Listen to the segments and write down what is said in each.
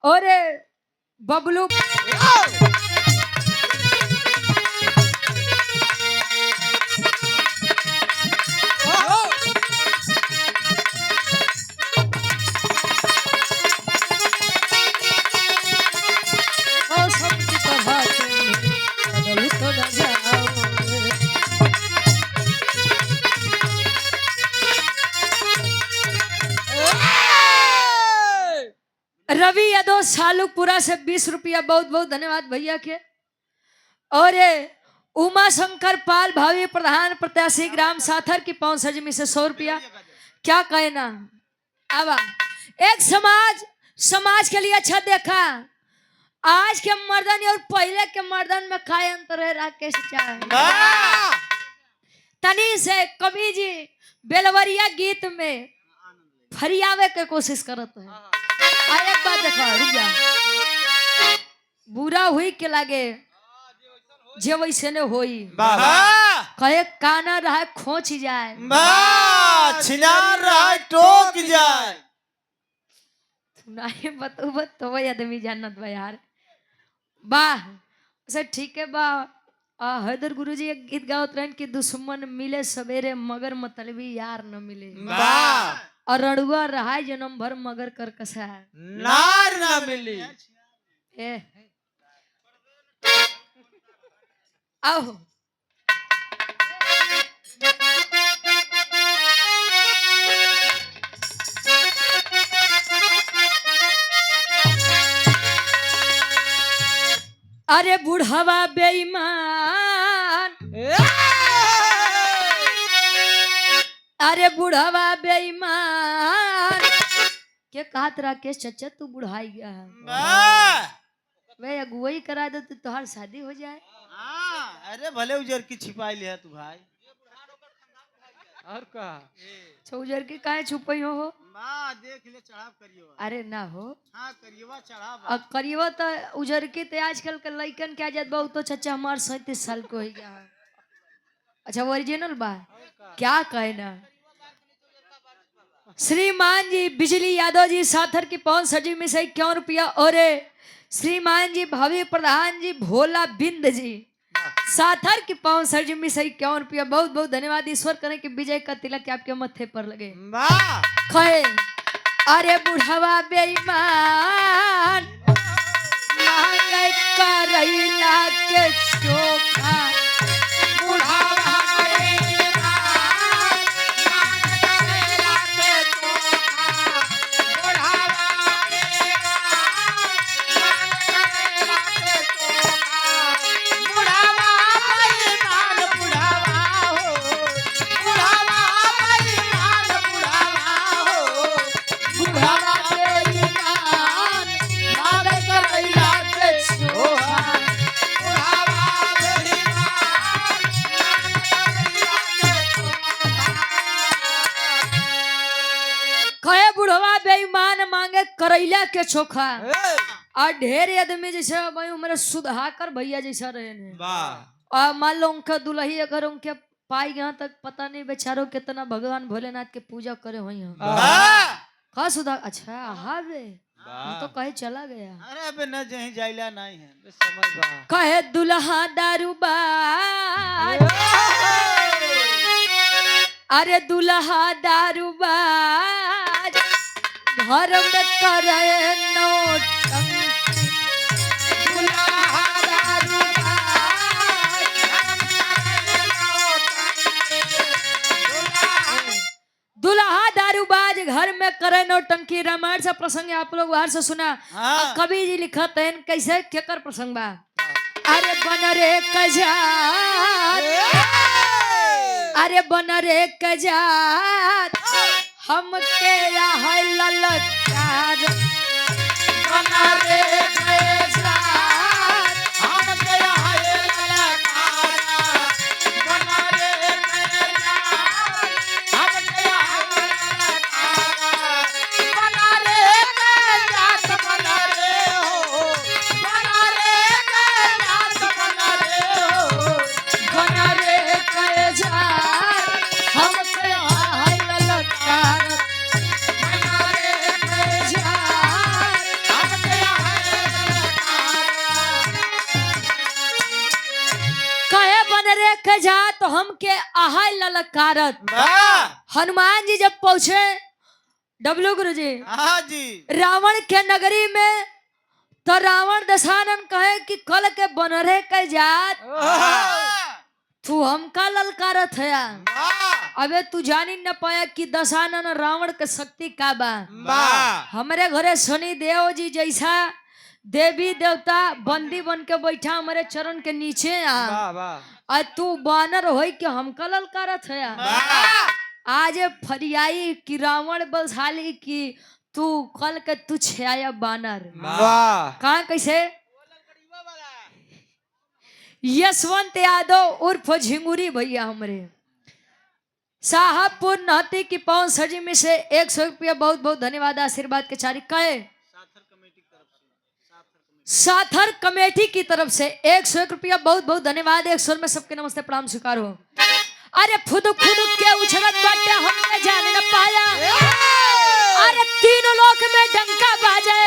और बबलू रवि यादव सालूपुरा से 20 रुपया, बहुत बहुत धन्यवाद भैया के। और उमा शंकर पाल भावी प्रधान प्रत्याशी ग्राम साथर की 5 सजमी से 100 रुपया। क्या कहना अब एक समाज के लिए अच्छा देखा। आज के मर्दन और पहले के मर्दन में काय अंतर है राकेश चाहे तनी से कवि जी बेलवरिया गीत में फरियावे के कोशिश करत है। एक बात देखो रुक जा, बुरा हुई के लागे जे वैसे ने होई कहे काना रहा खोच जाए छिनार रहा टोक जाए। नहीं बतो तो वही आदमी जानत बा यार। वाह अच्छा ठीक है बा। हैदर गुरुजी एक गीत गावत रहन कि दुश्मन मिले सवेरे मगर मतलबी यार न मिले। और रड़ुआ रहा जन्म भर मगर कर कसा है नार ना मिली। आओ अरे बुढ़वा बेईमान, अरे बुढ़वा बेईमान क्या कहत राकेश चचा तू बुढ़ाई गया है वे अगुवाई करा दे तो तुम्हारी शादी हो जाए। अरे भले उजर की छिपाई लिया तू भाई और का उजर की काहे छुपई हो देख ले चढ़ाव करियो। अरे ना हो हाँ करियो चढ़ाव करियो तो उजर की तो आजकल के लइकन क्या जात बहुत तो चचा हमार 37 साल को हो गया है। अच्छा ओरिजिनल बा क्या कहना। श्रीमान जी बिजली यादव जी साथर की 5 सजी में से 51 रुपया। और श्रीमान जी भावी प्रधान जी भोला बिंद जी साथर की 5 सजी में से 51 रुपया। बहुत बहुत धन्यवाद। ईश्वर करें कि विजय का तिलक आपके मत्थे पर लगे। खै अरे बुढ़वा बेईमान मांगे करैला के चोखा बुढ़वा बेईमान मांगे करैला के चोखा। और ढेर आदमी जैसे मेरे सुधाकर भैया जैसा रहे और मान लो उनका दुल्ही अगर उनके पाई यहाँ तक पता नहीं बेचारों कितना भगवान भोलेनाथ के पूजा करे हुई का सुधा। अच्छा हाँ बे हम तो कहे चला गया। अरे अबे न जहीं जाइला नहीं है समझ कहे दुल्हा दारूबाज, अरे दुल्हा दारूबाज घर में करे नौटंकी। दुल्हा दारूबाज घर में करे नौटंकी। रामायण से प्रसंग आप लोग बाहर से सुना। कवि जी लिखत है कैसे केकर प्रसंग बा। अरे बन रे कजात, अरे बन रे कजात हमके है ललकार। बन रे कजात हमके है ललकार। बन रे कजात हमके है ललकार। बन रे कजात बन रे हो, बन रे कजात बन रे हो। बन रे कजात हमके है ललकार। बन रे कजात जा तो हमके आहाय ललकारत। वाह हनुमान जी जब पहुंचे डब्लू गुरु जी हाँ जी रावण के नगरी में, तो रावण दशानन कहे कि कल के बनरे के जात तू हमका ललकारत है। वाह अबे तू जानी न पाया कि दशानन रावण के शक्ति का बा। वाह हमारे घरे शनि देव जी जैसा देवी देवता बंदी बन के बैठा हमारे चरण के नीचे आ तू बानर होई के हमका ललकारत है। आज फरियाई कि रावण बलशाली की तू कल के तू छाया बानर। कहाँ कैसे? यशवंत यादव उर्फ झिंगुरी भैया हमरे साहबपुर नहती की पवन सजी में से 100 रुपया बहुत बहुत धन्यवाद आशीर्वाद के चारी कहे साथर कमेटी की तरफ से 101 रुपया बहुत बहुत धन्यवाद। 100 में सबके नमस्ते प्रणाम स्वीकार हो। अरे फुदुक फुदुक के उछलत बाटे हमने जान न पाया। अरे तीनों लोक में डंका बाजे।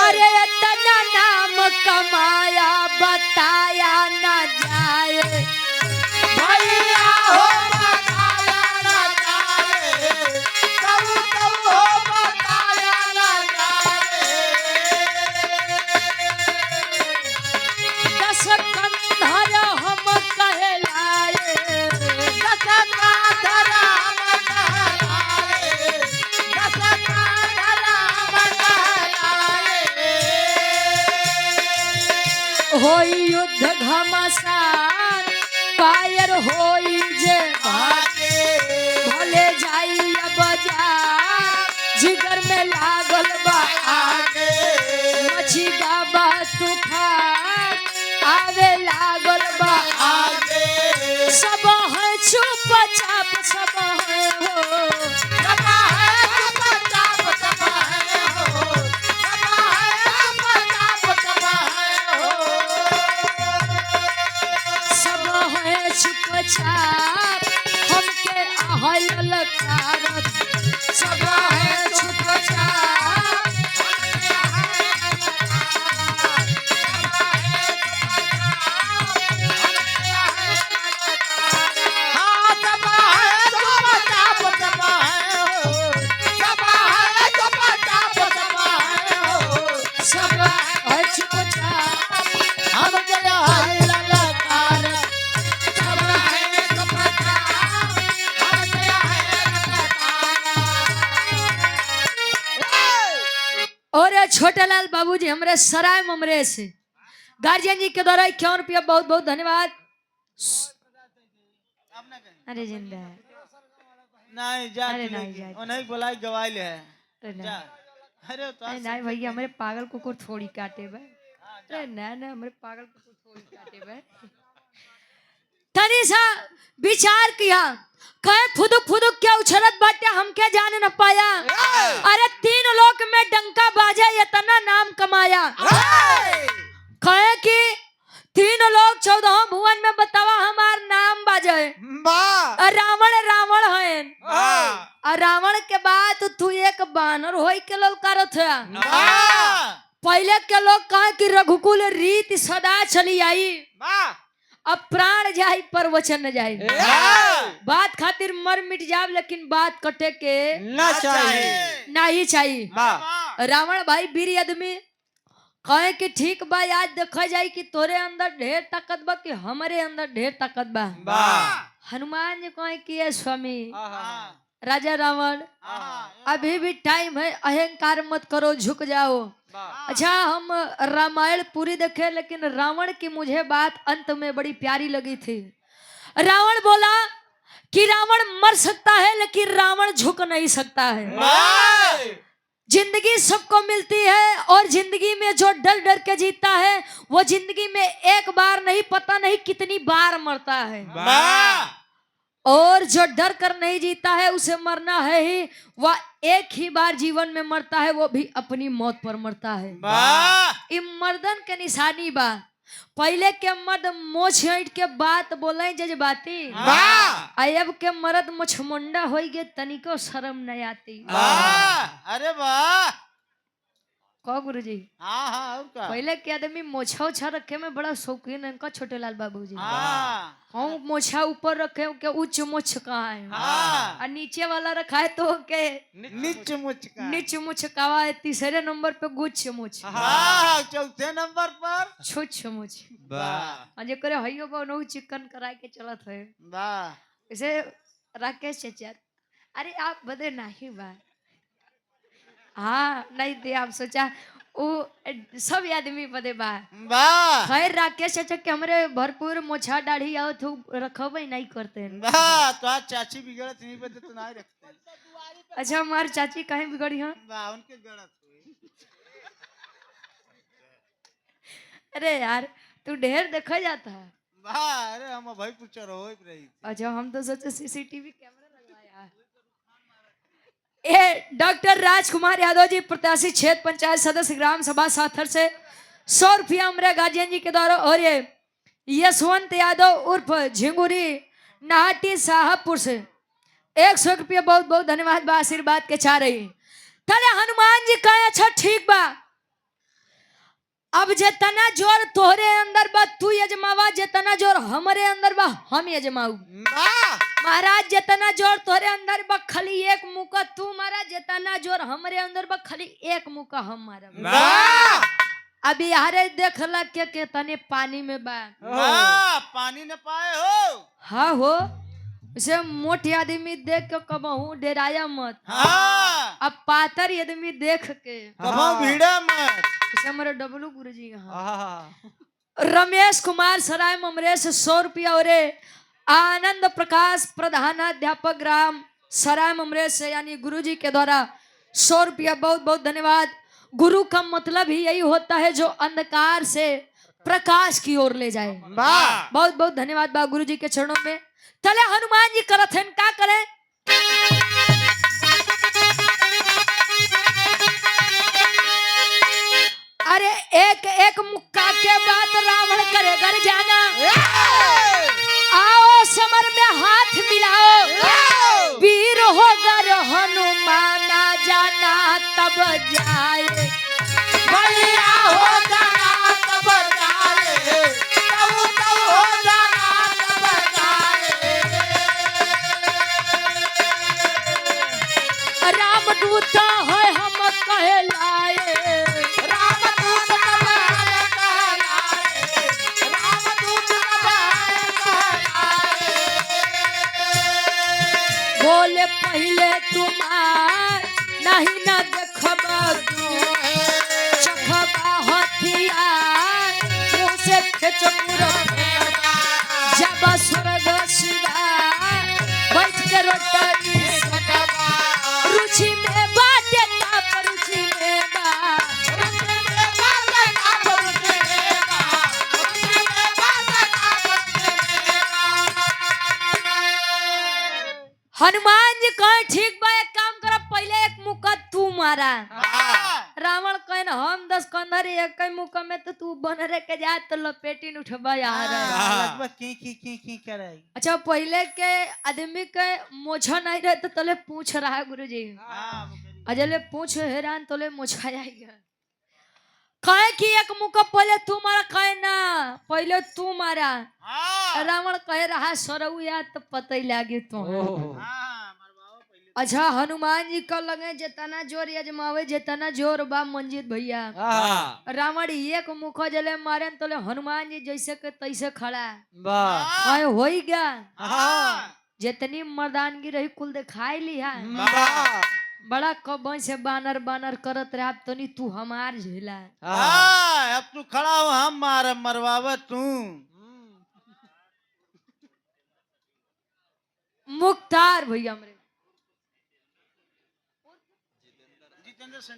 अरे इतना नाम कमाया बताया न जाए भैया हो बताया ना जाए कब हो बताया ना जाए दस कंधर हम कहलाए। दशका धराम कहलाए दशका धराम कहलाए होई युद्ध घमासान कायर होई जे आगे भले जाई अब जा जिगर में लागल बा आगे मछी बाबा तूफान आवे लागल बा आगे सब है चुप चाप सब है हो। सपा है पचाप सपा है हो सपा है पचाप सपा है हो सब है चुप चाप हमके आहल लकारत। सब है चुप चाप हाँ सपा है पचाप सपा है हो सपा है पचाप सपा है हो सब है चुप चाप हम गया है ललकार सब है पचाप हम गया है ललकार और ये छोटे लाल बाबूजी हमरे सराय ममरे से गार्जियन जी के द्वारा 51 रुपया बहुत बहुत धन्यवाद। अरे जिंदा है। नहीं जा अरे नहीं जा। उन्हें बुलाई गवाइल है अरे जा नहीं अरे तो अरे नहीं भैया हमारे पागल कुकुर थोड़ी काटे बे। अरे ना ना हमारे पागल कुकुर थोड़ी काटे बे। तनी सा विचार किया कहे फुदुक फुदुक क्या उछलत बाटे हम क्या जान न पाया। अरे तीन लोक में डंका बाजा इतना नाम कमाया। कहे कि तीन लोग 14 भुवन में बतावा हमार नाम बाजे। रावण रावण है और रावण के बाद तू एक बानर होई के ललकारत है। पहले के लोग कहे कि रघुकुल रीत सदा चली आई अब प्राण जाई पर वचन न जाई। बात खातिर मर मिट जाब लेकिन बात कटे के ना चाहिए नहीं चाहिए। रावण भाई वीर आदमी कहे कि ठीक बा आज देखा जाए कि तोरे अंदर ढेर ताकत बा कि हमारे अंदर ढेर ताकत बा। हनुमान जी कहे कि ये स्वामी राजा रावण अभी भी टाइम है अहंकार मत करो झुक जाओ। अच्छा हम रामायण पूरी देखे लेकिन रावण की मुझे बात अंत में बड़ी प्यारी लगी थी। रावण बोला कि रावण मर सकता है लेकिन रावण झुक नहीं सकता है। जिंदगी सबको मिलती है और जिंदगी में जो डर डर के जीता है वो जिंदगी में एक बार नहीं पता नहीं कितनी बार मरता है। और जो डर कर नहीं जीता है उसे मरना है ही। वह एक ही बार जीवन में मरता है वो भी अपनी मौत पर मरता है। ये मर्दन के निशानी बा। पहले के मर्द मोछ ऐंठ के बात बोले जज्बाती अब के मर्द मुछमुंडा हो गए तनिको शर्म नहीं आती। अरे वाह कहो गुरुजी हाँ हाँ और का पहले के आदमी मोछा उछा रखे में बड़ा शौकीन है, इनका छोटे लाल बाबू जी हाँ हम मोछा ऊपर रखे के उच्च मुछ कहाँ है हाँ और नीचे वाला रखा है तो के नीच मुचका नीच मुछ कवा है, तीसरे नंबर पे गुच्छ मुछ हाँ चौथे नंबर पर छुछ मुछ वाह और जे करे हइयो बहु चिकन करा के चलत है वाह इसे राकेश चचा अरे आप बदे नहीं बा हाँ नहीं दे आप सोचा वो सब आदमी बदे बा वाह खैर राकेश चचा के हमरे भरपूर मोछा दाढ़ी आओ तो रखबे नहीं करते हैं। वाह तो आज चाची बिगड़त नहीं पे तो नहीं रखते हैं। अच्छा हमारी चाची कहीं बिगड़ी हैं? वाह उनके गलत हुई अरे यार तू ढेर देखा जाता है। वाह अरे हम भाई पूछ रहो ही रही अच्छा हम तो सोचे सीसीटीवी कैमरा लगवाया है। ये डॉक्टर राजकुमार यादव जी प्रत्याशी क्षेत्र पंचायत सदस्य ग्राम सभा साथर से 100 रुपया हमारे गार्जियन जी के द्वारा और ये यशवंत यादव उर्फ झिंगुरी नाटी साहबपुर से 100 रुपया बहुत बहुत धन्यवाद बा आशीर्वाद के चाह रही तले हनुमान जी का अच्छा ठीक बा अब जितना जोर तोहरे अंदर बा तू यजमावा जितना जोर हमारे अंदर बा हम यजमाऊ वाह महाराज जितना जोर तोहरे अंदर बा खाली एक मुका तू मारा जितना जोर हमारे अंदर बा खाली एक मुका हम मारा वाह अभी यारे देखला के तने पानी में बा वाह पानी न पाए हो हाँ हो इसे मोटे आदमी देख के कबहू डेराया मत हाँ अब पातर आदमी देख के कबो भीड़ा मत इसे हमारे डबलू गुरुजी यहाँ रमेश कुमार सराय ममरेश 100 रुपया और आनंद प्रकाश प्रधानाध्यापक ग्राम सराय ममरेश से यानी गुरुजी के द्वारा 100 रुपया बहुत बहुत धन्यवाद। गुरु का मतलब ही यही होता है जो अंधकार से प्रकाश की ओर ले जाए। वाह बहुत बहुत धन्यवाद बा गुरुजी के चरणों में। चले हनुमान जी करत हैं का करें अरे एक एक मुक्का के बाद रावण करे घर जाना आओ समर में हाथ मिलाओ वीर होकर हनुमाना जाना तब जाए बढ़िया हो जाना तब जाए तब हो जाना तब जाए रामदूत है हम कहलाए रामदूत तब कहलाए रामदूत तब बोले पहले तुम्हार नहीं न देखबा चखबा हथियार मुँह से खेच पूरा जब स्वर्ग सिवा बैठ के रोटनी रुचि में बाटे ताप रुचि में बा हनुमान जी कहे ठीक बा एक काम कर पहले एक मुक्का तू मारा रावण कहे हम 10 कंधर एक मुक्का में तो तू बन रे के जा तो लपेटी उठबा यार की कराई अच्छा पहले के आदमी के मोछा नहीं रहे तो तले पूछ रहा है गुरुजी अजले पूछ हैरान तले मोछा आएगा कहे कि एक मुक्का पहले तू मारा कहे ना पहले तू मारा रावण कहे रहा सरऊ यार तो पता ही लागे तो अच्छा हनुमान जी का लगे जितना जोर यजमावे जितना जोर बा मंजीत भैया रावण एक मुखा जले मारे तो हनुमान जी जैसे के तैसे खड़ा कहे हो ही गया जितनी मर्दानगी रही कुल दिखाई लिया बड़ा कब से बानर बानर करत रहा तनी तू हमार झेला अब तू खड़ा हो हम मार मरवावा तू मुख्तार भैया हमरे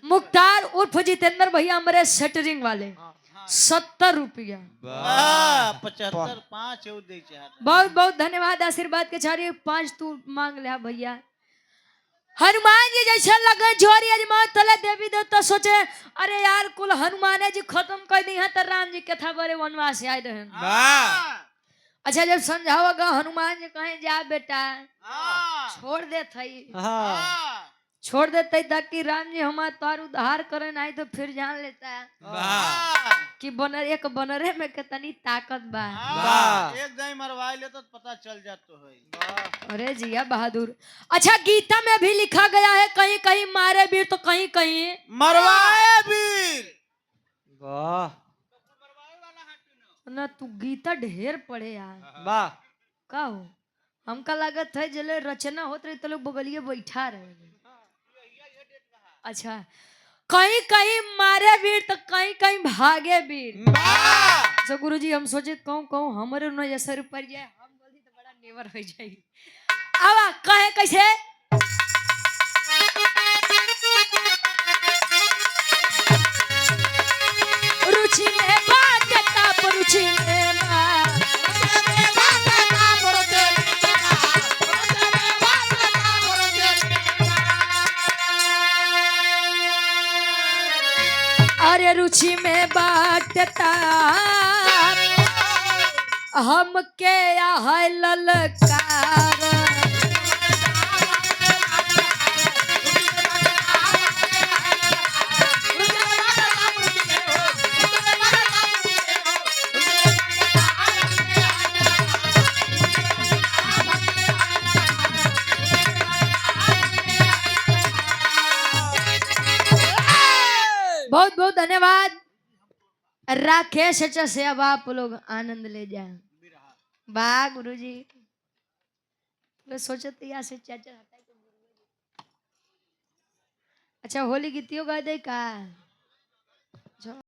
मुख्तार उर्फ जितेंद्र भैया हमारे शटरिंग वाले 70 रुपया 75 5 दे बहुत बहुत धन्यवाद आशीर्वाद के चारी 5 तू मांग ले भैया। हनुमान जी जैसे लगे जोरी अजमा तले देवी देवता सोचे अरे यार कुल हनुमान जी खत्म कर दी है तो राम जी के था बड़े वनवास से आए रहे। अच्छा जब समझाओगा हनुमान जी कहे जा बेटा छोड़ दे थई छोड़ देते ताकि राम जी हमारा तार उद्धार करे नहीं तो फिर जान लेता है कि बनर एक बनरे में कितनी ताकत बा। एक दही मरवाई ले तो पता चल जातो है। अरे जिया बहादुर। अच्छा गीता में भी लिखा गया है कहीं कहीं मारे वीर तो कहीं कहीं मरवाए वीर। वाह ना तू गीता ढेर पढ़े यार। वाह का हो हमका लागत है जले रचना होत रही तो लोग बगलिए बैठा रहे। अच्छा कहीं कहीं मारे वीर तो कहीं कहीं भागे वीर। तो गुरुजी हम सोचे कहूँ कहूँ हमारे नजर पर जाए हम बोली तो बड़ा नेवर हो जाएगी। अब कहे कैसे रुचि में बात ताप रुचि में बात अरे रुचि में बाटता हम के है ललकार। बहुत बहुत धन्यवाद राकेश चाचा से। अब आप लोग आनंद ले जाए। वाह गुरुजी तो सोचे तो यहाँ से चाचा हटाए। अच्छा होली गीतियों गा दे का।